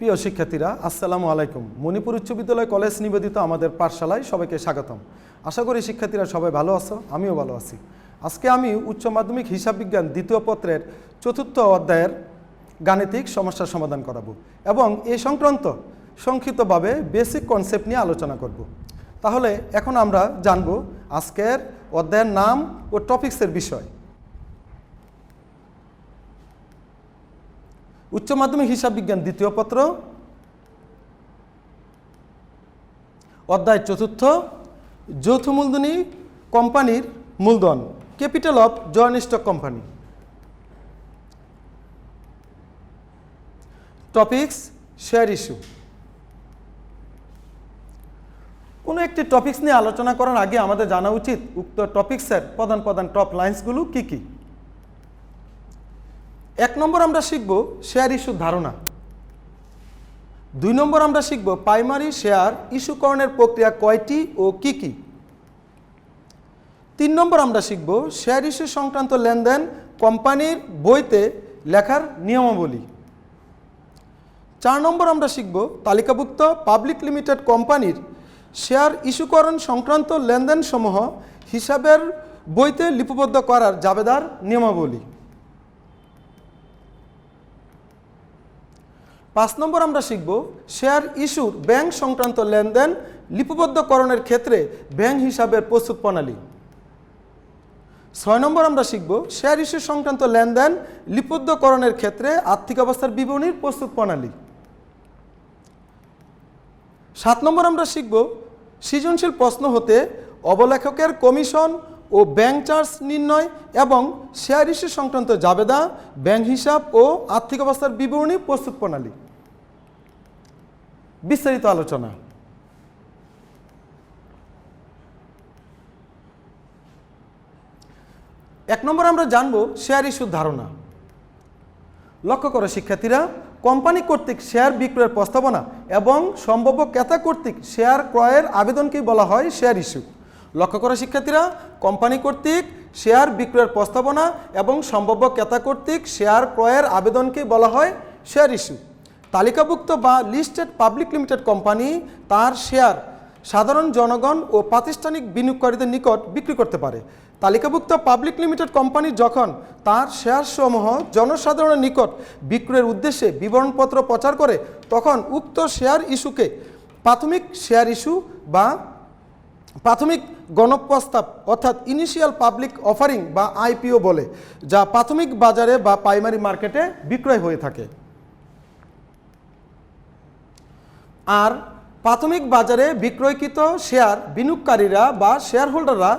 প্রিয় শিক্ষার্থীরা, আসসালামু আলাইকুম। মণিপুর উচ্চ বিদ্যালয় কলেজ নিবেদিত আমাদের পাঠশালায় সবাইকে স্বাগতম। আশা করি শিক্ষার্থীরা সবাই ভালো আছো, আমিও ভালো আছি। আজকে আমি উচ্চ মাধ্যমিক হিসাব বিজ্ঞান দ্বিতীয় পত্রের ৪র্থ অধ্যায়ের গাণিতিক সমস্যার সমাধান করাবো এবং এই সংক্রান্ত সংক্ষিপ্তভাবে বেসিক কনসেপ্ট নিয়ে আলোচনা করব। তাহলে এখন আমরা জানব আজকের অধ্যায়ের নাম ও টপিকসের বিষয়। উচ্চ মাধ্যমিক হিসাব বিজ্ঞান দ্বিতীয় পত্র, অধ্যায় ৪র্থ, যৌথ মূলধনী কোম্পানির মূলধন, capital of joint stock company. Topics share issue. কোনো একটি টপিকস নিয়ে আলোচনা করার আগে আমাদের জানা উচিত উক্ত টপিকসের প্রধান প্রধান টপ লাইন্সগুলো কী কী। ১ নম্বর আমরা শিখব শেয়ার ইস্যুর ধারণা। ২ নম্বর আমরা শিখব প্রাইমারি শেয়ার ইস্যুকরণের প্রক্রিয়া কয়টি ও কি কি। ৩ নম্বর আমরা শিখব শেয়ার ইস্যু সংক্রান্ত লেনদেন কোম্পানির বইতে লেখার নিয়মাবলী। ৪ নম্বর আমরা শিখব তালিকাভুক্ত পাবলিক লিমিটেড কোম্পানির শেয়ার ইস্যুকরণ সংক্রান্ত লেনদেনসমূহ হিসাবের বইতে লিপিবদ্ধ করার জাবেদার নিয়মাবলী। ৫ নম্বর আমরা শিখব শেয়ার ইস্যুর ব্যাংক সংক্রান্ত লেনদেন লিপিবদ্ধকরণের ক্ষেত্রে ব্যাংক হিসাবের প্রস্তুত প্রণালী। ৬ নম্বর আমরা শিখব শেয়ার ইস্যু সংক্রান্ত লেনদেন লিপিবদ্ধকরণের ক্ষেত্রে আর্থিক অবস্থার বিবরণীর প্রস্তুত প্রণালী। ৭ নম্বর আমরা শিখব সৃজনশীল প্রশ্ন হতে অবলেখকের কমিশন ও ব্যাংক চার্জ নির্ণয় এবং শেয়ার ইস্যু সংক্রান্ত জাবেদা, ব্যাংক হিসাব ও আর্থিক অবস্থার বিবরণী প্রস্তুত প্রণালী। বিস্তারিত আলোচনা। ১ নম্বর আমরা জানব শেয়ার ইস্যুর ধারণা। লক্ষ্য করো শিক্ষার্থীরা, কোম্পানি কর্তৃক শেয়ার বিক্রয়ের প্রস্তাবনা এবং সম্ভাব্য ক্রেতা কর্তৃক শেয়ার ক্রয়ের আবেদনকেই বলা হয় শেয়ার ইস্যু। লক্ষ্য করো শিক্ষার্থীরা, কোম্পানি কর্তৃক শেয়ার বিক্রয়ের প্রস্তাবনা এবং সম্ভাব্য ক্রেতা কর্তৃক শেয়ার ক্রয়ের আবেদনকেই বলা হয় শেয়ার ইস্যু। তালিকাভুক্ত বা লিস্টেড পাবলিক লিমিটেড কোম্পানি তার শেয়ার সাধারণ জনগণ ও প্রাতিষ্ঠানিক বিনিয়োগকারীদের নিকট বিক্রি করতে পারে। তালিকাভুক্ত পাবলিক লিমিটেড কোম্পানি যখন তার শেয়ারসমূহ জনসাধারণের নিকট বিক্রয়ের উদ্দেশ্যে বিবরণপত্র প্রচার করে তখন উক্ত শেয়ার ইস্যুকে প্রাথমিক শেয়ার ইস্যু বা প্রাথমিক গণপ্রস্তাব অর্থাৎ ইনিশিয়াল পাবলিক অফারিং বা আইপিও বলে, যা প্রাথমিক বাজারে বা প্রাইমারি মার্কেটে বিক্রয় হয়ে থাকে। আর প্রাথমিক বাজারে বিক্রয়কৃত শেয়ার বিনিয়োগকারীরা বা শেয়ার হোল্ডাররা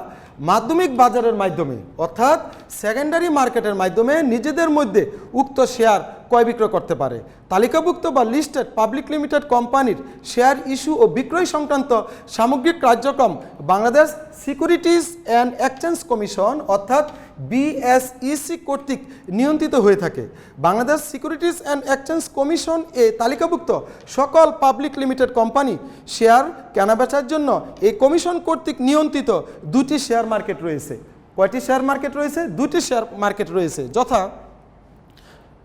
মাধ্যমিক বাজারের মাধ্যমে অর্থাৎ সেকেন্ডারি মার্কেটের মাধ্যমে নিজেদের মধ্যে উক্ত শেয়ার ক্রয় বিক্রয় করতে পারে। তালিকাভুক্ত বা লিস্টেড পাবলিক লিমিটেড কোম্পানির শেয়ার ইস্যু ও বিক্রয় সংক্রান্ত সামগ্রিক কার্যক্রম Bangladesh securities and exchange commission অর্থাৎ BSEC কর্তৃক নিয়ন্ত্রিত হয়ে থাকে। Bangladesh securities and exchange commission এ তালিকাভুক্ত সকল পাবলিক লিমিটেড কোম্পানি শেয়ার কেনাবেচার জন্য এই কমিশন কর্তৃক নিয়ন্ত্রিত 2টি শেয়ার মার্কেট রয়েছে। কয়টি শেয়ার মার্কেট রয়েছে? 2টি শেয়ার মার্কেট রয়েছে, যথা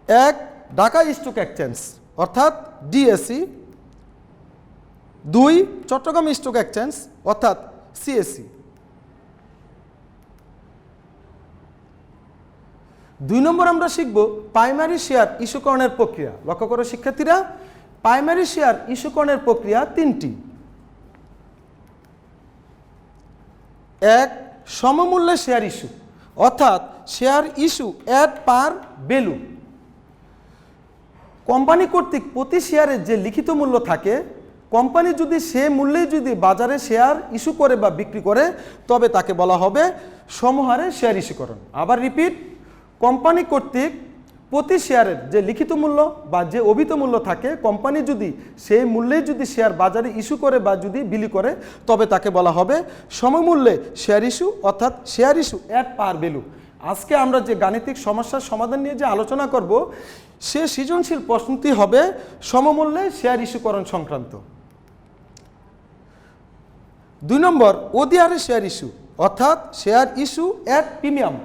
1 ঢাকা স্টক এক্সচেঞ্জ অর্থাৎ DSE, 2 চট্টগ্রাম স্টক এক্সচেঞ্জ অর্থাৎ CSE। 2 নম্বর আমরা শিখব প্রাইমারি শেয়ার ইস্যুকরণের প্রক্রিয়া। লক্ষ্য করো শিক্ষার্থীরা, প্রাইমারি শেয়ার ইস্যুকরণের প্রক্রিয়া 3টি। 1 সমমূল্যে শেয়ার ইস্যু অর্থাৎ share issue at par value. Company কর্তৃক প্রতি শেয়ারের যে লিখিত মূল্য থাকে, কোম্পানি যদি সে মূল্যে যদি বাজারে শেয়ার ইস্যু করে বা বিক্রি করে তবে তাকে বলা হবে সমহারে শেয়ার ইস্যুকরণ। আবার রিপিট, কোম্পানি কর্তৃক প্রতি শেয়ারের যে লিখিত মূল্য বা যে অভিহিত মূল্য থাকে, কোম্পানি যদি সেই মূল্যে যদি শেয়ার বাজারে ইস্যু করে বা যদি বিলি করে তবে তাকে বলা হবে সমমূল্যে শেয়ার ইস্যু অর্থাৎ share issue at par value. আজকে আমরা যে গাণিতিক সমস্যার সমাধান নিয়ে যে আলোচনা করব সে সৃজনশীল প্রশ্নটি হবে সমমূল্যে শেয়ার ইস্যুকরণ সংক্রান্ত। 2 নম্বর ODR শেয়ার ইস্যু অর্থাৎ শেয়ার ইস্যু অ্যাট প্রিমিয়াম।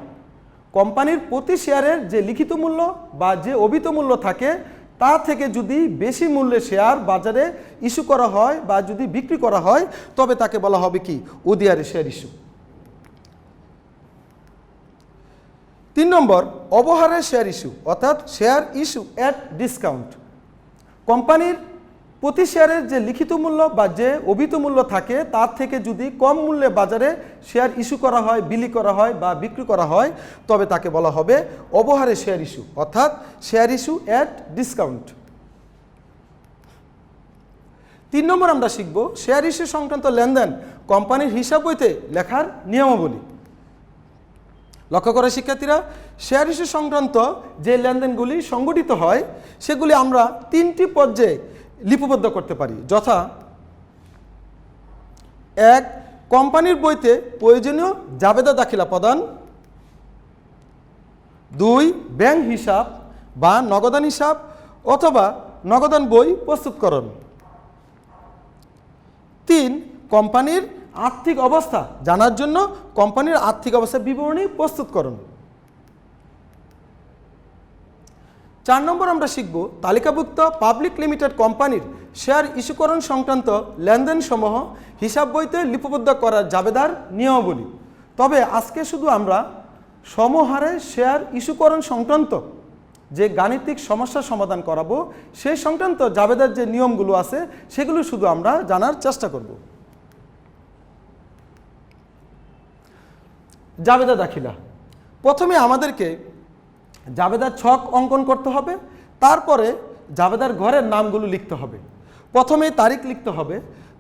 কোম্পানির প্রতি শেয়ারের যে লিখিত মূল্য বা যে অভিহিত মূল্য থাকে তা থেকে যদি বেশি মূল্যে শেয়ার বাজারে ইস্যু করা হয় বা যদি বিক্রি করা হয় তবে তাকে বলা হবে কি উদিয়ারে শেয়ার ইস্যু। 3 নম্বর অবহারে শেয়ার ইস্যু অর্থাৎ শেয়ার ইস্যু অ্যাট ডিসকাউন্ট। কোম্পানির প্রতি শেয়ারের যে লিখিত মূল্য বা যে অভিহিত মূল্য থাকে তার থেকে যদি কম মূল্যে বাজারে শেয়ার ইস্যু করা হয়, বিলি করা হয় বা বিক্রি করা হয় তবে তাকে বলা হবে অবহারে শেয়ার ইস্যু অর্থাৎ শেয়ার ইস্যু অ্যাট ডিসকাউন্ট। 3 নম্বর আমরা শিখব শেয়ার ইস্যু সংক্রান্ত লেনদেন কোম্পানির হিসাব বইতে লেখার নিয়মাবলী। লক্ষ্য করে শিক্ষার্থীরা, শেয়ার ইস্যু সংক্রান্ত যে লেনদেনগুলি সংগঠিত হয় সেগুলি আমরা 3টি পর্যায়ে লিপিবদ্ধ করতে পারি, যথা 1 কোম্পানির বইতে প্রয়োজনীয় জাবেদা দাখিলা প্রদান, 2 ব্যাংক হিসাব বা নগদান হিসাব অথবা নগদান বই প্রস্তুতকরণ, 3 কোম্পানির আর্থিক অবস্থা জানার জন্য কোম্পানির আর্থিক অবস্থা বিবরণী প্রস্তুতকরণ। 4 নম্বর আমরা শিখব তালিকাভুক্ত পাবলিক লিমিটেড কোম্পানির শেয়ার ইস্যুকরণ সংক্রান্ত লেনদেন সমূহ হিসাব বইতে লিপিবদ্ধ করার জাবেদার নিয়মাবলী। তবে আজকে শুধু আমরা সমহারে শেয়ার ইস্যুকরণ সংক্রান্ত যে গাণিতিক সমস্যার সমাধান করাবো সেই সংক্রান্ত জাবেদার যে নিয়মগুলো আছে সেগুলো শুধু আমরা জানার চেষ্টা করব। জাবেদা দাখিলা, প্রথমে আমাদেরকে জাবেদার ছক অঙ্কন করতে হবে, তারপরে জাবেদার ঘরের নামগুলো লিখতে হবে। প্রথমে তারিখ লিখতে হবে,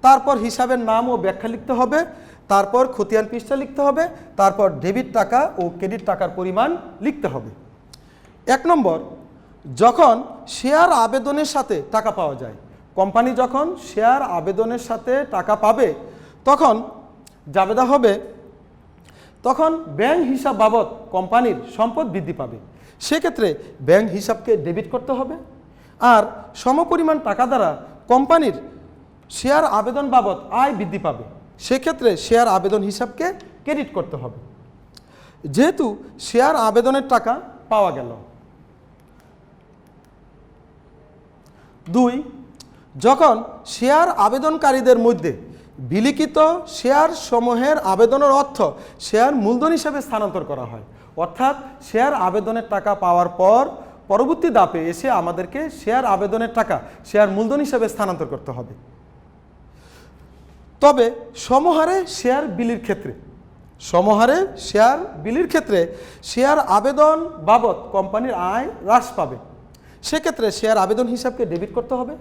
তারপর হিসাবের নাম ও ব্যাখ্যা লিখতে হবে, তারপর খতিয়ান পৃষ্ঠা লিখতে হবে, তারপর ডেবিট টাকা ও ক্রেডিট টাকার পরিমাণ লিখতে হবে। 1 নম্বর, যখন শেয়ার আবেদনের সাথে টাকা পাওয়া যায়, কোম্পানি যখন শেয়ার আবেদনের সাথে টাকা পাবে তখন জাবেদা হবে, তখন ব্যাংক হিসাব বাবদ কোম্পানির সম্পদ বৃদ্ধি পাবে। সেক্ষেত্রে ব্যাংক হিসাবকে ডেবিট করতে হবে, আর সমপরিমাণ টাকা দ্বারা কোম্পানির শেয়ার আবেদন বাবদ আয় বৃদ্ধি পাবে। সেক্ষেত্রে শেয়ার আবেদন হিসাবকে ক্রেডিট করতে হবে, যেহেতু শেয়ার আবেদনের টাকা পাওয়া গেল। 2 যখন শেয়ার আবেদনকারীদের মধ্যে বিলিখিত শেয়ার সমূহের আবেদনের অর্থ শেয়ার মূলধন হিসাবে স্থানান্তর করা হয়, অর্থাৎ শেয়ার আবেদনের টাকা পাওয়ার পর পরবর্তী ধাপে এসে আমাদেরকে শেয়ার আবেদনের টাকা শেয়ার মূলধন হিসাবে স্থানান্তর করতে হবে। তবে সমহারে শেয়ার বিলির ক্ষেত্রে শেয়ার আবেদন বাবদ কোম্পানির আয় হ্রাস পাবে। সেক্ষেত্রে শেয়ার আবেদন হিসাবকে ডেবিট করতে হবে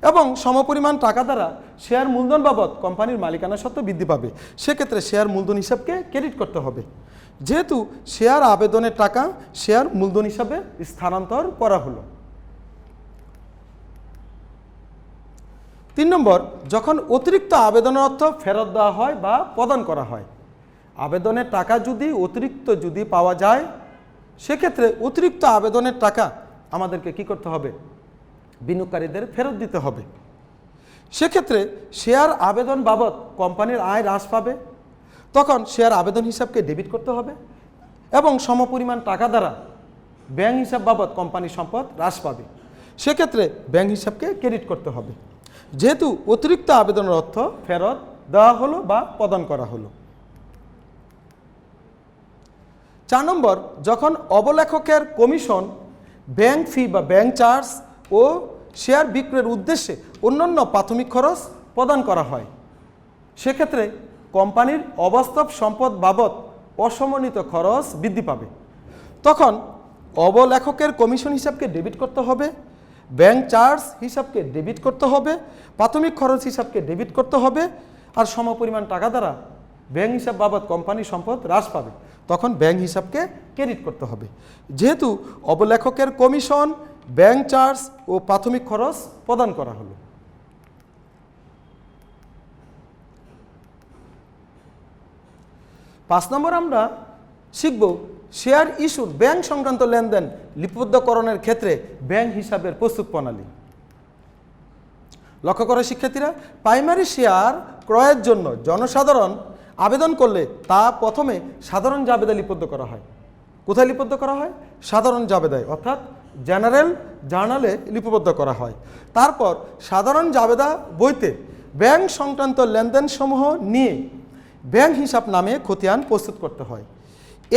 এবং সমপরিমাণ টাকা দ্বারা শেয়ার মূলধন বাবদ কোম্পানির মালিকানা সত্ত্ব বৃদ্ধি পাবে। সেক্ষেত্রে শেয়ার মূলধন হিসাবকে ক্রেডিট করতে হবে, যেহেতু শেয়ার আবেদনের টাকা শেয়ার মূলধন হিসাবে স্থানান্তর করা হলো। 3 নম্বর, যখন অতিরিক্ত আবেদনের অর্থ ফেরত দেওয়া হয় বা প্রদান করা হয়, আবেদনের টাকা যদি অতিরিক্ত পাওয়া যায় সেক্ষেত্রে অতিরিক্ত আবেদনের টাকা আমাদেরকে কি করতে হবে? বিনিয়োগকারীদের ফেরত দিতে হবে। সেক্ষেত্রে শেয়ার আবেদন বাবদ কোম্পানির আয় হ্রাস পাবে, তখন শেয়ার আবেদন হিসাবকে ডেবিট করতে হবে এবং সমপরিমাণ টাকা দ্বারা ব্যাংক হিসাব বাবদ কোম্পানির সম্পদ হ্রাস পাবে। সেক্ষেত্রে ব্যাংক হিসাবকে ক্রেডিট করতে হবে, যেহেতু অতিরিক্ত আবেদনের অর্থ ফেরত দেওয়া হলো বা প্রদান করা হলো। 4 নম্বর, যখন অবলেখকের কমিশন, ব্যাংক ফি বা ব্যাংক চার্জ ও শেয়ার বিক্রয়ের উদ্দেশ্যে অন্যান্য প্রাথমিক খরচ প্রদান করা হয়, সেক্ষেত্রে কোম্পানির অবাস্তব সম্পদ বাবদ অসমন্বিত খরচ বৃদ্ধি পাবে। তখন অবলেখকের কমিশন হিসাবকে ডেবিট করতে হবে, ব্যাংক চার্জ হিসাবকে ডেবিট করতে হবে, প্রাথমিক খরচ হিসাবকে ডেবিট করতে হবে, আর সমপরিমাণ টাকা দ্বারা ব্যাংক হিসাব বাবদ কোম্পানির সম্পদ হ্রাস পাবে, তখন ব্যাংক হিসাবকে ক্রেডিট করতে হবে, যেহেতু অবলেখকের কমিশন, ব্যাংক চার্জ ও প্রাথমিক খরচ প্রদান করা হলো। 5 নম্বর আমরা শিখব শেয়ার ইস্যুর ব্যাংক সংক্রান্ত লেনদেন লিপিবদ্ধকরণের ক্ষেত্রে ব্যাংক হিসাবের প্রস্তুত প্রণালী। লক্ষ্য করে শিক্ষার্থীরা, প্রাইমারি শেয়ার ক্রয়ের জন্য জনসাধারণ আবেদন করলে তা প্রথমে সাধারণ জাবেদা লিপিবদ্ধ করা হয়। কোথায় লিপিবদ্ধ করা হয়? সাধারণ জাবেদায়, অর্থাৎ জেনারেল জার্নালে লিপিবদ্ধ করা হয়। তারপর সাধারণ জাবেদা বইতে ব্যাংক সংক্রান্ত লেনদেনসমূহ নিয়ে ব্যাংক হিসাব নামে খতিয়ান প্রস্তুত করতে হয়।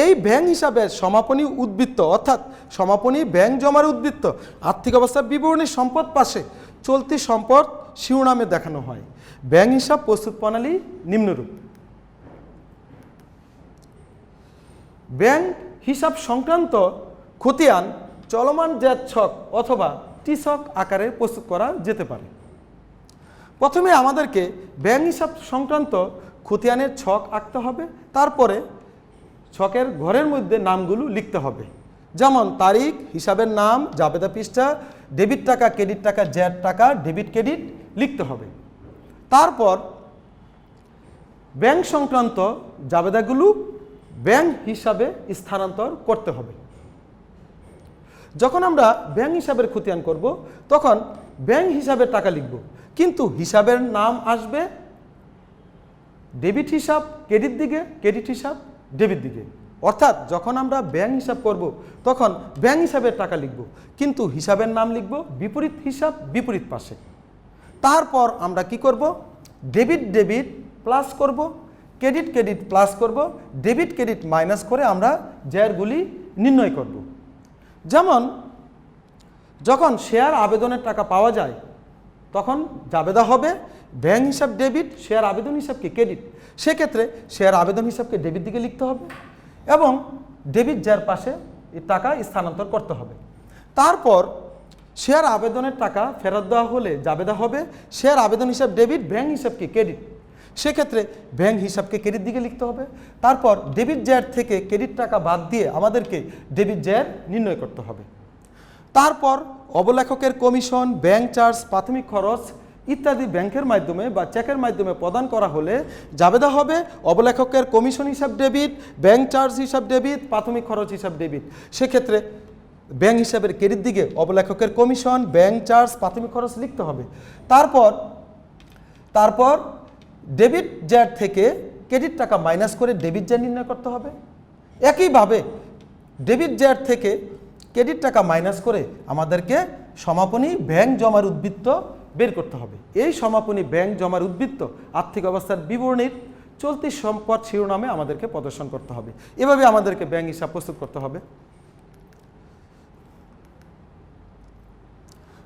এই ব্যাংক হিসাবের সমাপনী উদ্বৃত্ত অর্থাৎ সমাপনী ব্যাংক জমার উদ্বৃত্ত আর্থিক অবস্থার বিবরণী সম্পদ পাশে চলতি সম্পদ শিরোনামে দেখানো হয়। ব্যাংক হিসাব প্রস্তুত প্রণালী নিম্নরূপ। ব্যাংক হিসাব সংক্রান্ত খতিয়ান চলমান জ্যাদ ছক অথবা টি ছক আকারে প্রস্তুত করা যেতে পারে। প্রথমে আমাদেরকে ব্যাংক হিসাব সংক্রান্ত খতিয়ানের ছক আঁকতে হবে, তারপরে ছকের ঘরের মধ্যে নামগুলো লিখতে হবে, যেমন তারিখ, হিসাবের নাম, জাবেদা পৃষ্ঠা, ডেবিট টাকা, ক্রেডিট টাকা, জ্যাড টাকা, ডেবিট ক্রেডিট লিখতে হবে। তারপর ব্যাংক সংক্রান্ত জাবেদাগুলো ব্যাংক হিসাবে স্থানান্তর করতে হবে। যখন আমরা ব্যাংক হিসাবের খতিয়ান করব তখন ব্যাংক হিসাবের টাকা লিখব, কিন্তু হিসাবের নাম আসবে ডেবিট হিসাব ক্রেডিট দিকে, ক্রেডিট হিসাব ডেবিট দিকে। অর্থাৎ যখন আমরা ব্যাংক হিসাব করব তখন ব্যাংক হিসাবের টাকা লিখব, কিন্তু হিসাবের নাম লিখব বিপরীত হিসাব বিপরীত পাশে। তারপর আমরা কি করব, ডেবিট ডেবিট প্লাস করব, ক্রেডিট ক্রেডিট প্লাস করব, ডেবিট ক্রেডিট মাইনাস করে আমরা জ্যারগুলি নির্ণয় করব। যেমন যখন শেয়ার আবেদনের টাকা পাওয়া যায় তখন জাবেদা হবে ব্যাংক হিসাব ডেবিট, শেয়ার আবেদন হিসাবকে ক্রেডিট। সেক্ষেত্রে শেয়ার আবেদন হিসাবকে ডেবিট দিকে লিখতে হবে এবং ডেবিট জ্যার পাশে টাকা স্থানান্তর করতে হবে। তারপর শেয়ার আবেদনের টাকা ফেরত দেওয়া হলে জাবেদা হবে শেয়ার আবেদন হিসাব ডেবিট, ব্যাংক হিসাবকে ক্রেডিট। সেক্ষেত্রে ব্যাংক হিসাবকে ক্রেডিট দিকে লিখতে হবে। তারপর ডেবিট জ্যার থেকে ক্রেডিট টাকা বাদ দিয়ে আমাদেরকে ডেবিট জ্যার নির্ণয় করতে হবে। তারপর অবলেখকের কমিশন, ব্যাংক চার্জ, প্রাথমিক খরচ ইত্যাদি ব্যাংকের মাধ্যমে বা চেকের মাধ্যমে প্রদান করা হলে জাবেদা হবে অবলেখকের কমিশন হিসাব ডেবিট, ব্যাংক চার্জ হিসাব ডেবিট, প্রাথমিক খরচ হিসাব ডেবিট। সেক্ষেত্রে ব্যাংক হিসাবের ক্রেডিট দিকে অবলেখকের কমিশন, ব্যাংক চার্জ, প্রাথমিক খরচ লিখতে হবে। তারপর ডেবিট জ্যার থেকে ক্রেডিট টাকা মাইনাস করে ডেবিট জ্যার নির্ণয় করতে হবে। একইভাবে ডেবিট জ্যার থেকে ক্রেডিট টাকা মাইনাস করে আমাদেরকে সমাপনী ব্যাংক জমার উদ্বৃত্ত বের করতে হবে। এই সমাপনী ব্যাংক জমার উদ্বৃত্ত আর্থিক অবস্থার বিবরণীর চলতি সম্পদ শিরোনামে আমাদেরকে প্রদর্শন করতে হবে। এভাবে আমাদেরকে ব্যাংক হিসাব প্রস্তুত করতে হবে।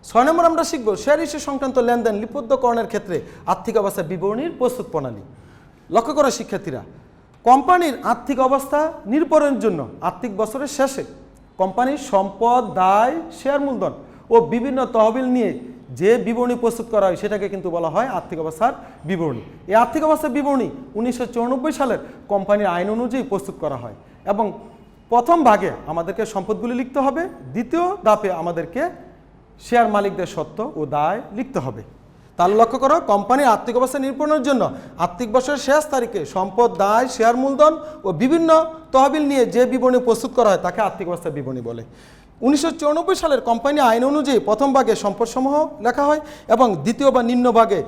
6 নম্বর আমরা শিখব শেয়ার ইস্যু সংক্রান্ত লেনদেন লিপিবদ্ধকরণের ক্ষেত্রে আর্থিক অবস্থার বিবরণীর প্রস্তুত প্রণালী। লক্ষ্য করা শিক্ষার্থীরা, কোম্পানির আর্থিক অবস্থা নিরূপণের জন্য আর্থিক বছরের শেষে কোম্পানির সম্পদ, দায়, শেয়ার মূলধন ও বিভিন্ন তহবিল নিয়ে যে বিবরণী প্রস্তুত করা হয় সেটাকে কিন্তু বলা হয় আর্থিক অবস্থার বিবরণী। এই আর্থিক অবস্থার বিবরণী 1994 সালের কোম্পানির আইন অনুযায়ী প্রস্তুত করা হয় এবং প্রথম ভাগে আমাদেরকে সম্পদগুলি লিখতে হবে, দ্বিতীয় ধাপে আমাদেরকে শেয়ার মালিকদের সত্ত্ব ও দায় লিখতে হবে। তাহলে লক্ষ্য করো, কোম্পানির আর্থিক অবস্থা নিরূপণের জন্য আর্থিক বছরের শেষ তারিখে সম্পদ, দায়, শেয়ার মূলধন ও বিভিন্ন তহবিল নিয়ে যে বিবরণী প্রস্তুত করা হয় তাকে আর্থিক অবস্থার বিবরণী বলে। 1994 সালের কোম্পানি আইন অনুযায়ী প্রথম ভাগে সম্পদসমূহ লেখা হয় এবং দ্বিতীয় বা নিম্ন ভাগে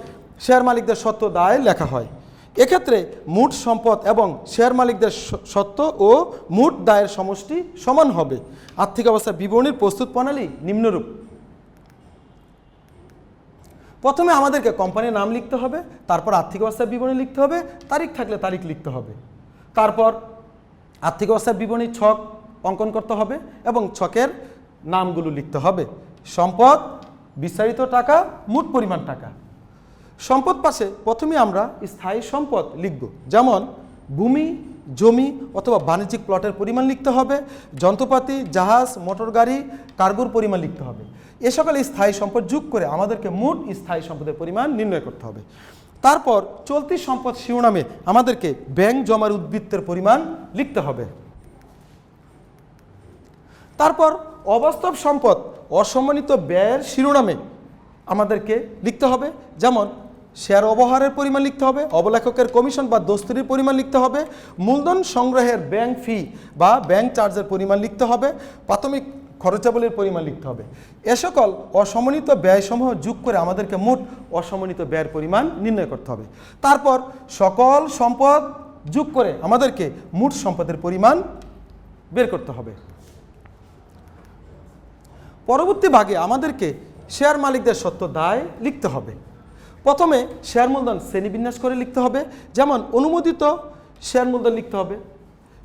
শেয়ার মালিকদের সত্ত্ব, দায় লেখা হয়। এক্ষেত্রে মোট সম্পদ এবং শেয়ার মালিকদের সত্ত্ব ও মোট দায়ের সমষ্টি সমান হবে। আর্থিক অবস্থার বিবরণীর প্রস্তুত প্রণালী নিম্নরূপ। প্রথমে আমাদেরকে কোম্পানির নাম লিখতে হবে, তারপর আর্থিক অবস্থার বিবরণী লিখতে হবে, তারিখ থাকলে তারিখ লিখতে হবে। তারপর আর্থিক অবস্থার বিবরণী ছক অঙ্কন করতে হবে এবং ছকের নামগুলো লিখতে হবে। সম্পদ, বিস্তারিত টাকা, মোট পরিমাণ টাকা। সম্পদ পাশে প্রথমে আমরা স্থায়ী সম্পদ লিখব, যেমন ভূমি, জমি অথবা বাণিজ্যিক প্লটের পরিমাণ লিখতে হবে। যন্ত্রপাতি, জাহাজ, মোটর গাড়ি, কার্গোর পরিমাণ লিখতে হবে। এ সকল স্থায়ী সম্পদ যোগ করে আমাদেরকে মোট স্থায়ী সম্পদের পরিমাণ নির্ণয় করতে হবে। তারপর চলতি সম্পদ শিরোনামে আমাদেরকে ব্যাংক জমার উদ্বৃত্তের পরিমাণ লিখতে হবে। তারপর অবাস্তব সম্পদ অসম্মানিত ব্যয়ের শিরোনামে আমাদেরকে লিখতে হবে, যেমন শেয়ার ব্যবহারের পরিমাণ লিখতে হবে, অবলেখকের কমিশন বা দস্তুরির পরিমাণ লিখতে হবে, মূলধন সংগ্রহের ব্যাংক ফি বা ব্যাংক চার্জের পরিমাণ লিখতে হবে, প্রাথমিক খরচাবলীর পরিমাণ লিখতে হবে। এ সকল অসমন্বিত ব্যয়সমূহ যোগ করে আমাদেরকে মোট অসমন্বিত ব্যয়ের পরিমাণ নির্ণয় করতে হবে। তারপর সকল সম্পদ যোগ করে আমাদেরকে মোট সম্পদের পরিমাণ বের করতে হবে। পরবর্তী ভাগে আমাদেরকে শেয়ার মালিকদের সত্ত্ব দায় লিখতে হবে। প্রথমে শেয়ার মূলধন শ্রেণীবিন্যাস করে লিখতে হবে। যেমন অনুমোদিত শেয়ার মূলধন লিখতে হবে,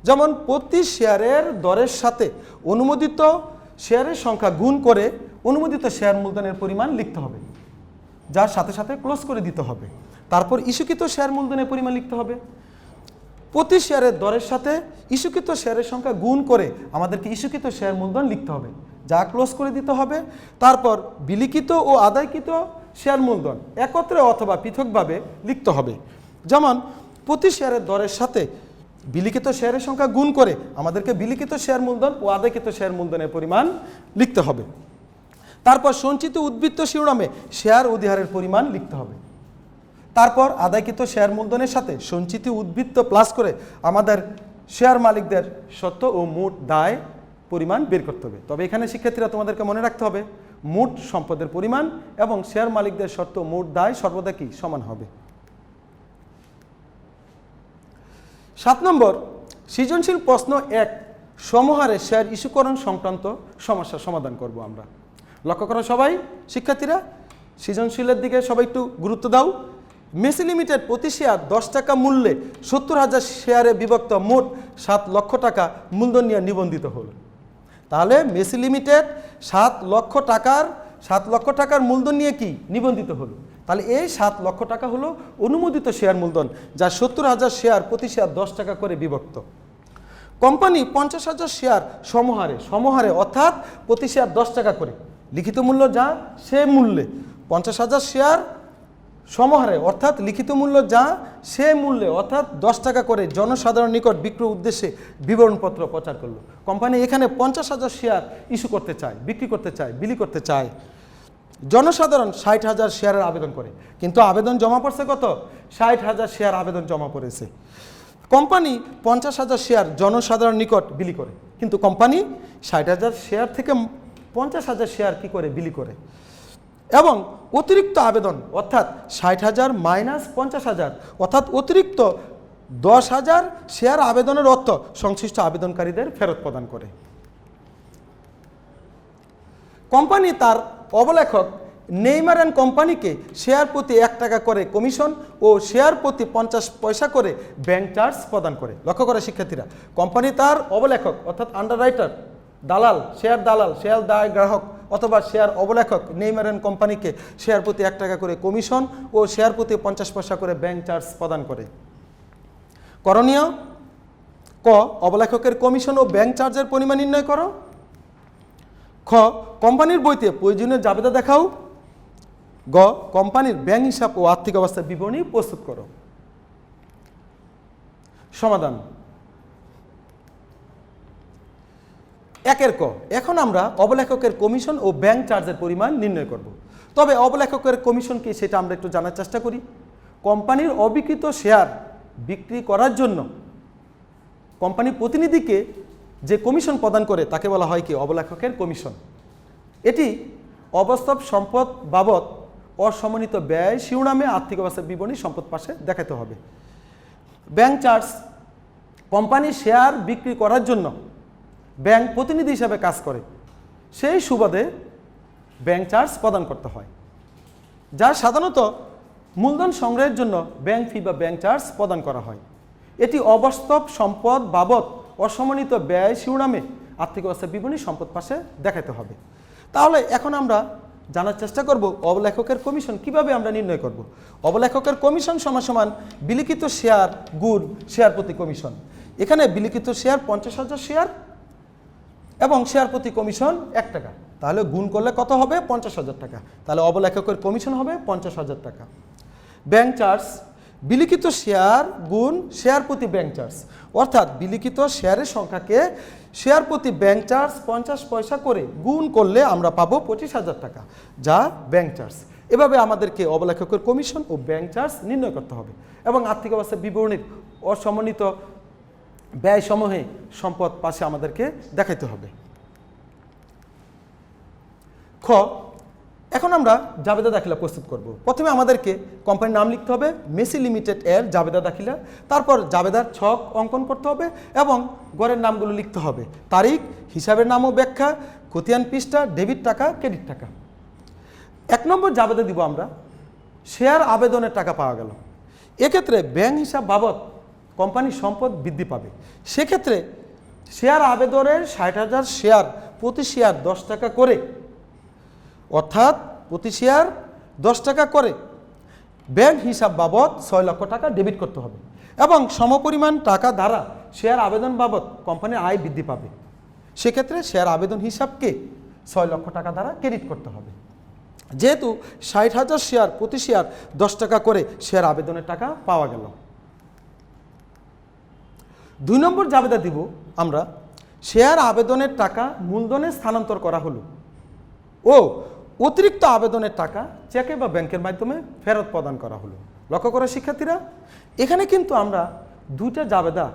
যেমন প্রতি শেয়ারের দরের সাথে অনুমোদিত শেয়ারের সংখ্যা গুণ করে অনুমোদিত শেয়ার মূলধনের পরিমাণ লিখতে হবে, যার সাথে সাথে ক্লোজ করে দিতে হবে। তারপর ইস্যুকৃত শেয়ার মূলধনের পরিমাণ লিখতে হবে। প্রতি শেয়ারের দরের সাথে ইস্যুকৃত শেয়ারের সংখ্যা গুণ করে আমাদেরকে ইস্যুকৃত শেয়ার মূলধন লিখতে হবে, যা ক্লোজ করে দিতে হবে। তারপর বিলিখিত ও আদায়কৃত শেয়ার মূলধন একত্রে অথবা পৃথকভাবে লিখতে হবে। যেমন প্রতি শেয়ারের দরের সাথে বিলিখিত শেয়ারের সংখ্যা গুণ করে আমাদেরকে বিলিখিত শেয়ার মূলধন ও আদায়কৃত শেয়ার মূলধনের পরিমাণ লিখতে হবে। তারপর সঞ্চিত উদ্বৃত্ত শিরোনামে শেয়ার অধিহারের পরিমাণ লিখতে হবে। তারপর আদায়কৃত শেয়ার মূলধনের সাথে সঞ্চিত উদ্বৃত্ত প্লাস করে আমাদের শেয়ার মালিকদের সত্ত্ব ও মোট দায় পরিমাণ বের করতে হবে। তবে এখানে শিক্ষার্থীরা তোমাদেরকে মনে রাখতে হবে মোট সম্পদের পরিমাণ এবং শেয়ার মালিকদের সত্ত্ব মোট দায় সর্বদা কি সমান হবে। 7 নম্বর সৃজনশীল প্রশ্ন 1 সমহারে শেয়ার ইস্যুকরণ সংক্রান্ত সমস্যার সমাধান করব আমরা। লক্ষ্য করো সবাই শিক্ষার্থীরা, সৃজনশীলের দিকে সবাই একটু গুরুত্ব দাও। মেসি লিমিটেড প্রতি শেয়ার 10 টাকা মূল্যে 70,000 শেয়ারে বিভক্ত মোট 7 লক্ষ টাকা মূলধন নিয়ে নিবন্ধিত হলো। তাহলে মেসি লিমিটেড 7 লক্ষ টাকার মূলধন নিয়ে কি নিবন্ধিত হলো। তাহলে এই 7 লক্ষ টাকা হলো অনুমোদিত শেয়ার মূলধন, যা 70,000 শেয়ার প্রতি শেয়ার 10 টাকা করে বিভক্ত। কোম্পানি 50,000 শেয়ার সমহারে অর্থাৎ প্রতি শেয়ার 10 টাকা করে, লিখিত মূল্য যা সে মূল্যে 50,000 শেয়ার সমহারে অর্থাৎ লিখিত মূল্য যা সে মূল্যে অর্থাৎ 10 টাকা করে জনসাধারণ নিকট বিক্রয় উদ্দেশ্যে বিবরণপত্র প্রচার করলো। কোম্পানি এখানে 50,000 শেয়ার ইস্যু করতে চায়, বিক্রি করতে চায়, বিলি করতে চায়। জনসাধারণ 60,000 শেয়ারের আবেদন করে, কিন্তু আবেদন জমা পড়ছে কত? 60,000 শেয়ার আবেদন জমা পড়েছে। কোম্পানি 50,000 শেয়ার জনসাধারণ নিকট বিলি করে, কিন্তু কোম্পানি 60,000 শেয়ার থেকে 50,000 শেয়ার কি করে বিলি করে। এবং অতিরিক্ত আবেদন অর্থাৎ 60,000 মাইনাস 50,000 অর্থাৎ অতিরিক্ত 10,000 শেয়ার আবেদনের অর্থ সংশ্লিষ্ট আবেদনকারীদের ফেরত প্রদান করে। কোম্পানি তার অবলেখক নেইমার অ্যান্ড কোম্পানিকে শেয়ার প্রতি 1 টাকা করে কমিশন ও শেয়ার প্রতি 50 পয়সা করে ব্যাংক চার্জ প্রদান করে। লক্ষ্য করে শিক্ষার্থীরা, কোম্পানি তার অবলেখক অর্থাৎ আন্ডাররাইটার, দালাল, শেয়ার দায় গ্রাহক অথবা শেয়ার অবলেখক নেইমার অ্যান্ড কোম্পানিকে শেয়ার প্রতি 1 টাকা করে কমিশন ও শেয়ার প্রতি 50 পয়সা করে ব্যাংক চার্জ প্রদান করে। করণীয়: ক অবলেখকের কমিশন ও ব্যাংক চার্জের পরিমাণ নির্ণয় করো। খ কোম্পানির বইতে প্রয়োজনীয় জাবেদা দেখাও। গ কোম্পানির ব্যাংক হিসাব ও আর্থিক অবস্থার বিবরণী প্রস্তুত করো। সমাধান: 1 ক এখন আমরা অবলেখকের কমিশন ও ব্যাংক চার্জের পরিমাণ নির্ণয় করব। তবে অবলেখকের কমিশন কি সেটা আমরা একটু জানার চেষ্টা করি। কোম্পানির অবিকৃত শেয়ার বিক্রি করার জন্য কোম্পানির প্রতিনিধিকে যে কমিশন প্রদান করে তাকে বলা হয় কি অবলেখকের কমিশন। এটি অবাস্তব সম্পদ বাবদ অসমন্বিত ব্যয় শিরোনামে আর্থিক অবস্থার বিবরণী সম্পদ পাশে দেখাতে হবে। ব্যাংক চার্জ কোম্পানির শেয়ার বিক্রি করার জন্য ব্যাংক প্রতিনিধি হিসাবে কাজ করে, সেই সুবাদে ব্যাংক চার্জ প্রদান করতে হয়, যা সাধারণত মূলধন সংগ্রহের জন্য ব্যাংক ফি বা ব্যাংক চার্জ প্রদান করা হয়। এটি অবাস্তব সম্পদ বাবদ অসমন্বিত ব্যয় শিরোনামে আর্থিক অবস্থার বিবরণী সম্পদ পাশে দেখাতে হবে। তাহলে এখন আমরা জানার চেষ্টা করব অবলেখকের কমিশন কিভাবে আমরা নির্ণয় করব। অবলেখকের কমিশন সমান বিলিখিত শেয়ার গুণ শেয়ার প্রতি কমিশন। এখানে বিলিখিত শেয়ার 50,000 শেয়ার এবং শেয়ার প্রতি কমিশন 1 টাকা, তাহলে গুণ করলে কত হবে? 50,000 টাকা। তাহলে অবলেখকের কমিশন হবে 50,000 টাকা। ব্যাংক চার্জ বিলিখিত শেয়ার গুণ শেয়ার প্রতি ব্যাংক চার্জ, অর্থাৎ বিলিখিত শেয়ারের সংখ্যাকে শেয়ার প্রতি ব্যাংক চার্জ 50 পয়সা করে গুণ করলে আমরা পাবো 25,000 টাকা, যা ব্যাংক চার্জ। এভাবে আমাদেরকে অবলেখকের কমিশন ও ব্যাংক চার্জ নির্ণয় করতে হবে এবং আর্থিক অবস্থার বিবরণীর অসমন্বিত ব্যয় সমূহে সম্পদ পাশে আমাদেরকে দেখাইতে হবে। খ এখন আমরা জাবেদা দাখিলা প্রস্তুত করব। প্রথমে আমাদেরকে কোম্পানির নাম লিখতে হবে, মেসি লিমিটেড এর জাবেদা দাখিলা। তারপর জাবেদার ছক অঙ্কন করতে হবে এবং গড়ের নামগুলো লিখতে হবে, তারিখ, হিসাবের নাম ও ব্যাখ্যা, খতিয়ান পৃষ্ঠা, ডেবিট টাকা, ক্রেডিট টাকা। 1 নম্বর জাবেদা দিব আমরা, শেয়ার আবেদনের টাকা পাওয়া গেল। এক্ষেত্রে ব্যাংক হিসাব বাবদ কোম্পানির সম্পদ বৃদ্ধি পাবে। সেক্ষেত্রে শেয়ার আবেদনের 60,000 শেয়ার, প্রতি শেয়ার 10 টাকা করে, অর্থাৎ প্রতি শেয়ার 10 টাকা করে ব্যাংক হিসাব বাবদ 6 লক্ষ টাকা ডেবিট করতে হবে এবং সমপরিমাণ টাকা দ্বারা শেয়ার আবেদন বাবদ কোম্পানির আয় বৃদ্ধি পাবে। সেক্ষেত্রে শেয়ার আবেদন হিসাবকে 6 লক্ষ টাকা দ্বারা ক্রেডিট করতে হবে। যেহেতু 60,000 শেয়ার, প্রতি শেয়ার 10 টাকা করে শেয়ার আবেদনের টাকা পাওয়া গেল। 2 নম্বর জাবেদা দিব আমরা, শেয়ার আবেদনের টাকা মূলধনে স্থানান্তর করা হলো ও অতিরিক্ত আবেদনের টাকা চেকে বা ব্যাংকের মাধ্যমে ফেরত প্রদান করা হলো। লক্ষ্য করো শিক্ষার্থীরা, এখানে কিন্তু আমরা 2টা জাবেদা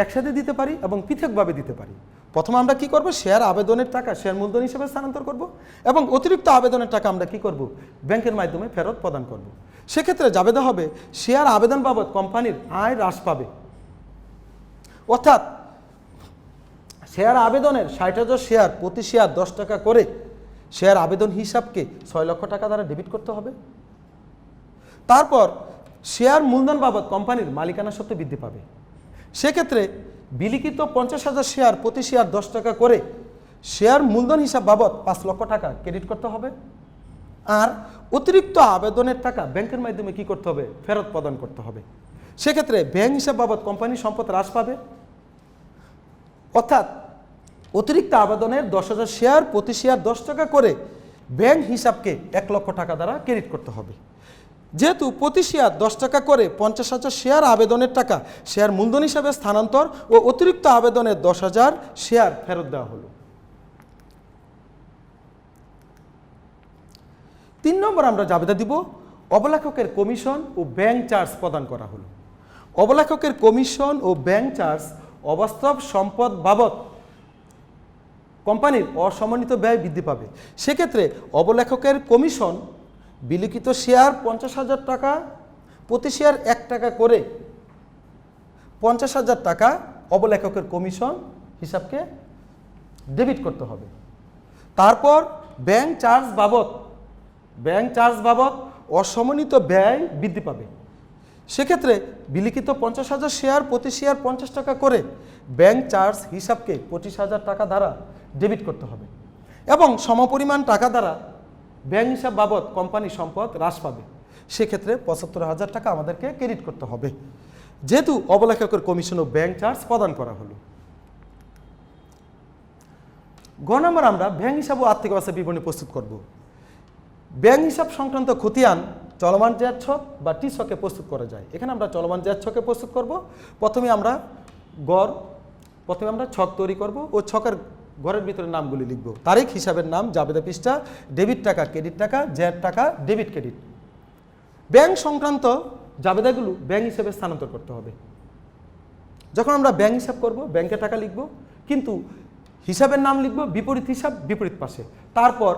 একসাথে দিতে পারি এবং পৃথকভাবে দিতে পারি। প্রথমে আমরা কি করব, শেয়ার আবেদনের টাকা শেয়ার মূলধন হিসেবে স্থানান্তর করব এবং অতিরিক্ত আবেদনের টাকা আমরা কি করব, ব্যাংকের মাধ্যমে ফেরত প্রদান করব। সেক্ষেত্রে জাবেদা হবে, শেয়ার আবেদন বাবদ কোম্পানির আয় হ্রাস পাবে, অর্থাৎ শেয়ার আবেদনের 60,000 শেয়ার, প্রতি শেয়ার 10 টাকা করে শেয়ার আবেদন হিসাবকে 6 লক্ষ টাকা দ্বারা ডেবিট করতে হবে। তারপর শেয়ার মূলধন বাবদ কোম্পানির মালিকানা সত্ত্ব বৃদ্ধি পাবে। সেক্ষেত্রে বিলিখিত 50,000 শেয়ার, প্রতি শেয়ার 10 টাকা করে শেয়ার মূলধন হিসাব বাবদ 5 লক্ষ টাকা ক্রেডিট করতে হবে। আর অতিরিক্ত আবেদনের টাকা ব্যাংকের মাধ্যমে কি করতে হবে, ফেরত প্রদান করতে হবে। সেক্ষেত্রে ব্যাংক হিসাব বাবদ কোম্পানির সম্পদ হ্রাস পাবে, অর্থাৎ অতিরিক্ত আবেদনের 10,000 শেয়ার, প্রতি শেয়ার 10 টাকা করে ব্যাংক হিসাবকে 1 লক্ষ টাকা দ্বারা ক্রেডিট করতে হবে। যেহেতু প্রতি শেয়ার 10 টাকা করে 50,000 শেয়ার আবেদনের টাকা শেয়ার মূলধন হিসাবে স্থানান্তর ও অতিরিক্ত আবেদনের 10,000 শেয়ার ফেরত দেওয়া হলো। 3 নম্বর আমরা জাবেদা দিব, অবলেখকের কমিশন ও ব্যাংক চার্জ প্রদান করা হলো। অবলেখকের কমিশন ও ব্যাংক চার্জ অবাস্তব সম্পদ বাবদ কোম্পানির অসমন্বিত ব্যয় বৃদ্ধি পাবে। সেক্ষেত্রে অবলেখকের কমিশন বিলিখিত শেয়ার 50,000 টাকা, প্রতি শেয়ার 1 টাকা করে 50,000 টাকা অবলেখকের কমিশন হিসাবকে ডেবিট করতে হবে। তারপর ব্যাংক চার্জ বাবদ অসমন্বিত ব্যয় বৃদ্ধি পাবে। সেক্ষেত্রে বিলিখিত 50,000 শেয়ার, প্রতি শেয়ার 50 টাকা করে ব্যাংক চার্জ হিসাবকে 25,000 টাকা দ্বারা ডেবিট করতে হবে এবং সমপরিমাণ টাকা দ্বারা ব্যাংক হিসাব বাবদ কোম্পানির সম্পদ হ্রাস পাবে। সেক্ষেত্রে 75,000 টাকা আমাদেরকে ক্রেডিট করতে হবে, যেহেতু অবলেখকের কমিশন ও ব্যাংক চার্জ প্রদান করা হলো। গ নম্বর আমরা ব্যাংক হিসাব ও আর্থিক অবস্থা বিবরণী প্রস্তুত করব। ব্যাংক হিসাব সংক্রান্ত খতিয়ান চলমান জ্যাজ ছক বা টি ছকে প্রস্তুত করা যায়। এখানে আমরা চলমান জ্যাজ ছকে প্রস্তুত করব। প্রথমে আমরা ছক তৈরি করব ও ছকের ঘরের ভিতরে নামগুলি লিখব, তারিখ, হিসাবের নাম, জাবেদা পৃষ্ঠা, ডেবিট টাকা, ক্রেডিট টাকা, জ্যাড টাকা, ডেবিট ক্রেডিট। ব্যাংক সংক্রান্ত জাবেদাগুলো ব্যাংক হিসাবে স্থানান্তর করতে হবে। যখন আমরা ব্যাংক হিসাব করব, ব্যাংকে টাকা লিখব, কিন্তু হিসাবের নাম লিখব বিপরীত হিসাব বিপরীত পাশে। তারপর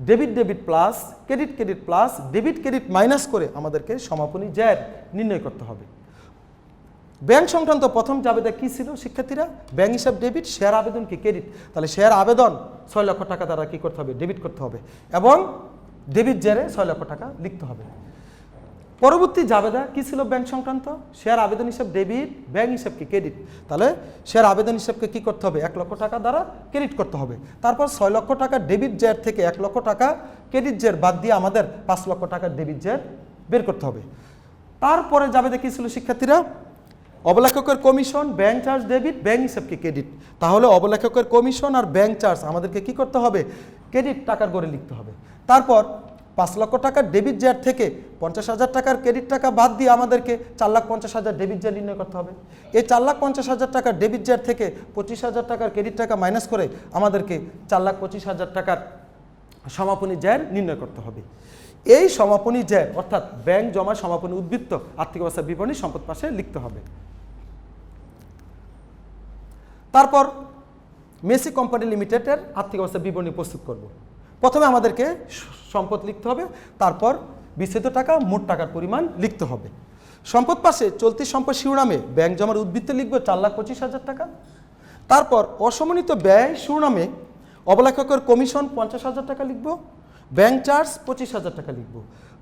debit plus, credit plus, debit minus করে আমাদেরকে সমাপনী জ্যাড নির্ণয় করতে হবে। ব্যাংক সংক্রান্ত প্রথম জাবেদা কি ছিল শিক্ষার্থীরা? ব্যাংক হিসাব ডেবিট, শেয়ার আবেদন কি ক্রেডিট। তাহলে শেয়ার আবেদন 6 লক্ষ টাকা দ্বারা কি করতে হবে, ডেবিট করতে হবে এবং ডেবিট জ্যারে 6 লক্ষ টাকা লিখতে হবে। পরবর্তী জাবেদা কি ছিল ব্যাংক সংক্রান্ত? শেয়ার আবেদন হিসাব ডেবিট, ব্যাংক হিসাব কি ক্রেডিট। তাহলে শেয়ার আবেদন হিসাবকে কি করতে হবে, 1 লক্ষ টাকা দ্বারা ক্রেডিট করতে হবে। তারপর 6 লক্ষ টাকা ডেবিট জ্যার থেকে 1 লক্ষ টাকা ক্রেডিট জ্যার বাদ দিয়ে আমাদের 5 লক্ষ টাকা ডেবিট জ্যার বের করতে হবে। তারপরে জাবেদা কি ছিল শিক্ষার্থীরা? অবলেখকের commission, bank charge debit, bank হিসাব কি ক্রেডিট। তাহলে অবলেখকের কমিশন আর ব্যাংক চার্জ আমাদেরকে কি করতে হবে, ক্রেডিট টাকার করে লিখতে হবে। তারপর 5 লক্ষ টাকার ডেবিট জ্যার থেকে 50,000 টাকার ক্রেডিট টাকা বাদ দিয়ে আমাদেরকে 4,50,000 ডেবিট জ্যার নির্ণয় করতে হবে। এই 4,50,000 টাকার ডেবিট জ্যার থেকে 25,000 টাকার ক্রেডিট টাকা মাইনাস করে আমাদেরকে 4,25,000 টাকার সমাপনী জ্যার নির্ণয় করতে হবে। এই সমাপনী জ্যার অর্থাৎ ব্যাংক জমা সমাপনী উদ্বৃত্ত আর্থিক অবস্থা বিবরণী সম্পদ পাশে লিখতে হবে। তারপর মেসি কোম্পানি লিমিটেডের আর্থিক অবস্থা বিবরণী প্রস্তুত করব। প্রথমে আমাদেরকে সম্পদ লিখতে হবে, তারপর বিচ্ছেদ টাকা মোট টাকার পরিমাণ লিখতে হবে। সম্পদ পাশে চলতি সম্পদ শিরোনামে ব্যাংক জমার উদ্বৃত্ত লিখব 4,25,000 টাকা। তারপর অসমন্বিত ব্যয় শিরোনামে অবলেখকের কমিশন 50,000 টাকা লিখব, ব্যাংক চার্জ 25,000 টাকা লিখব।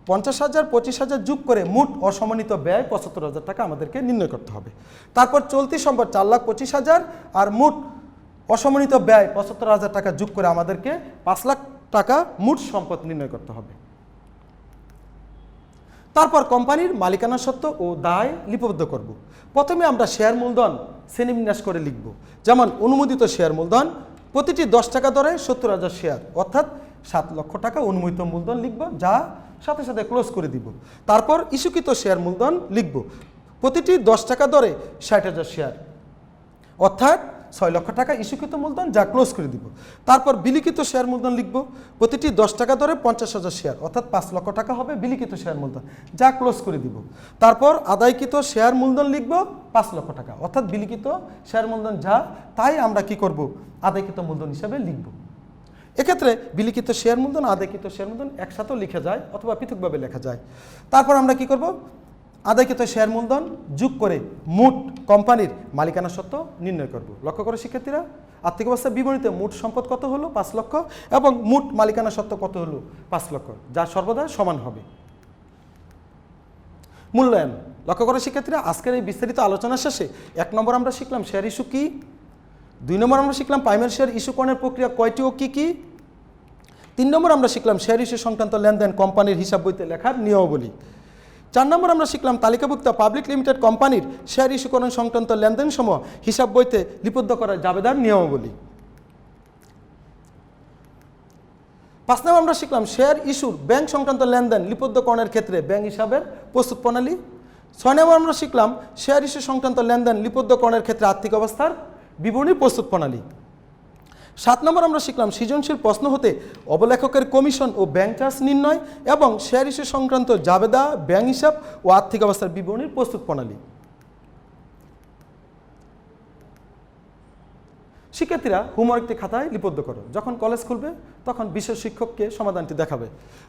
50,000 25,000 যোগ করে মোট অসমন্বিত ব্যয় 75,000 টাকা আমাদেরকে নির্ণয় করতে হবে। তারপর চলতি সম্পদ 4,25,000 আর মোট অসমন্বিত ব্যয় 75,000 টাকা যোগ করে আমাদেরকে 5 লাখ টাকা মোট সম্পদ নির্ণয় করতে হবে। তারপর কোম্পানির মালিকানা সত্ত্ব ও দায় লিপিবদ্ধ করব। প্রথমে আমরা শেয়ার মূলধন শ্রেণীবিন্যাস করে লিখব। যেমন অনুমোদিত শেয়ার মূলধন প্রতিটি 10 টাকা দরে 70,000 শেয়ার, অর্থাৎ 7 লক্ষ টাকা অনুমোদিত মূলধন লিখব, যা সাথে সাথে ক্লোজ করে দিব। তারপর ইস্যুকৃত শেয়ার মূলধন লিখব প্রতিটি 10 টাকা দরে 60,000 শেয়ার, অর্থাৎ 6 লক্ষ টাকা ইস্যুকৃত মূলধন, যা ক্লোজ করে দিব। তারপর বিলিখিত শেয়ার মূলধন লিখব প্রতিটি 10 টাকা দরে 50,000 শেয়ার, অর্থাৎ 5 লক্ষ টাকা হবে বিলিখিত শেয়ার মূলধন, যা ক্লোজ করে দিব। তারপর আদায়কৃত শেয়ার মূলধন লিখব 5 লক্ষ টাকা, অর্থাৎ বিলিখিত শেয়ার মূলধন যা, তাই আমরা কি করব আদায়কৃত মূলধন হিসাবে লিখব। এক্ষেত্রে বিলিখিত শেয়ার মূলধন আদায়কৃত শেয়ার মূলধন একসাথেও লেখা যায় অথবা পৃথকভাবে লেখা যায়। তারপর আমরা কি করব আদায়কৃত শেয়ার মূলধন যোগ করে মোট কোম্পানির মালিকানা সত্ত্ব নির্ণয় করব। লক্ষ্য করে শিক্ষার্থীরা, আর্থিক অবস্থা বিবরণীতে মোট সম্পদ কত হলো 5 লক্ষ এবং মোট মালিকানা সত্ত্ব কত হলো 5 লক্ষ, যা সর্বদা সমান হবে। মূল্যায়ন। লক্ষ্য করে শিক্ষার্থীরা, আজকের এই বিস্তারিত আলোচনা শেষে 1 নম্বর আমরা শিখলাম শেয়ার ইস্যু কি, 2 নম্বর আমরা শিখলাম প্রাইমারি শেয়ার ইস্যুকরণের প্রক্রিয়া কয়টি ও কী কী, 3 নম্বর আমরা শিখলাম শেয়ার ইস্যু সংক্রান্ত লেনদেন কোম্পানির হিসাব বইতে লেখার নিয়মাবলী, 4 নম্বর আমরা শিখলাম তালিকাভুক্ত পাবলিক লিমিটেড কোম্পানির শেয়ার ইস্যুকরণ সংক্রান্ত লেনদেন সমূহ হিসাব বইতে লিপিবদ্ধ করার জাবেদার নিয়মাবলী। 5 নম্বর আমরা শিখলাম শেয়ার ইস্যুর ব্যাংক সংক্রান্ত লেনদেন লিপিবদ্ধকরণের ক্ষেত্রে ব্যাংক হিসাবের প্রস্তুত প্রণালী। 6 নম্বর আমরা শিখলাম শেয়ার ইস্যু সংক্রান্ত লেনদেন লিপিবদ্ধকরণের ক্ষেত্রে আর্থিক অবস্থার বিবরণী প্রস্তুত প্রণালী। 7 নম্বর আমরা শিখলাম সৃজনশীল প্রশ্ন হতে অবলেখকের কমিশন ও ব্যাংক চার্জ নির্ণয় এবং শেয়ার ইস্যু সংক্রান্ত জাবেদা, ব্যাংক হিসাব ও আর্থিক অবস্থার বিবরণীর প্রস্তুত প্রণালী। শিক্ষার্থীরা হোমওয়ার্কটি খাতায় লিপিবদ্ধ করো, যখন কলেজ খুলবে তখন বিষয় শিক্ষককে সমাধানটি দেখাবে।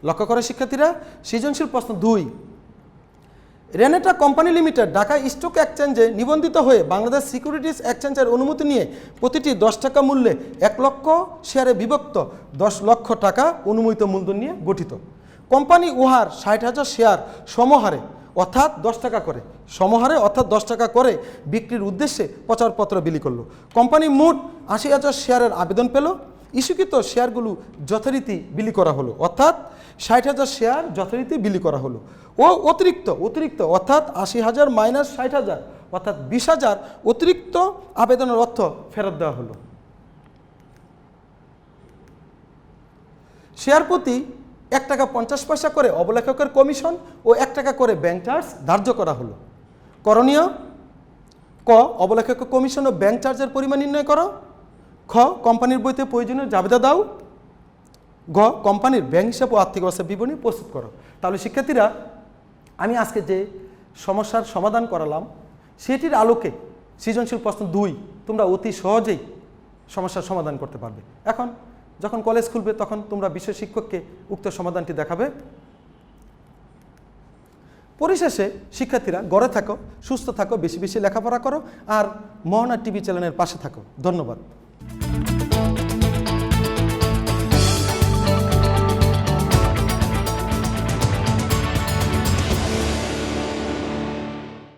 লক্ষ্য করে শিক্ষার্থীরা, সৃজনশীল প্রশ্ন 2, Renata company limited Dhaka stock এক্সচেঞ্জে নিবন্ধিত হয়ে বাংলাদেশ সিকিউরিটিজ এক্সচেঞ্জের অনুমতি নিয়ে প্রতিটি 10 টাকা মূল্যে 1 লক্ষ শেয়ারে বিভক্ত 10 লক্ষ টাকা অনুমোদিত মূলধন নিয়ে গঠিত। কোম্পানি উহার 60,000 শেয়ার সমহারে অর্থাৎ 10 টাকা করে অর্থাৎ 10 টাকা করে বিক্রির উদ্দেশ্যে প্রচারপত্র বিলি করলো। কোম্পানি মোট 80,000 শেয়ারের আবেদন পেল। ইস্যুকৃত শেয়ারগুলো যথারীতি বিলি করা হলো, অর্থাৎ 60,000 শেয়ার যথারীতি বিলি করা হলো ও অতিরিক্ত অর্থাৎ 80,000 মাইনাস 60,000 অর্থাৎ 20,000 অতিরিক্ত আবেদনের অর্থ ফেরত দেওয়া হলো। শেয়ার প্রতি 1 টাকা 50 পয়সা করে অবলেখকের কমিশন ও 1 টাকা করে ব্যাংক চার্জ ধার্য করা হলো। করণীয়: ক, অবলেখকের কমিশন ও ব্যাংক চার্জের পরিমাণ নির্ণয় করো। খ, কোম্পানির বইতে প্রয়োজনীয় জাবেদা দাও। গ, কোম্পানির ব্যাংক হিসাব ও আর্থিক অবস্থা বিবরণী প্রস্তুত করো। তাহলে শিক্ষার্থীরা, আমি আজকে যে সমস্যার সমাধান করালাম সেটির আলোকে সৃজনশীল প্রশ্ন 2 তোমরা অতি সহজেই সমস্যার সমাধান করতে পারবে। এখন যখন কলেজ খুলবে তখন তোমরা বিষয় শিক্ষককে উক্ত সমাধানটি দেখাবে। পরিশেষে শিক্ষার্থীরা, ঘরে থাকো, সুস্থ থাকো, বেশি বেশি লেখাপড়া করো আর মোহনা টিভি চ্যানেলের পাশে থাকো। ধন্যবাদ।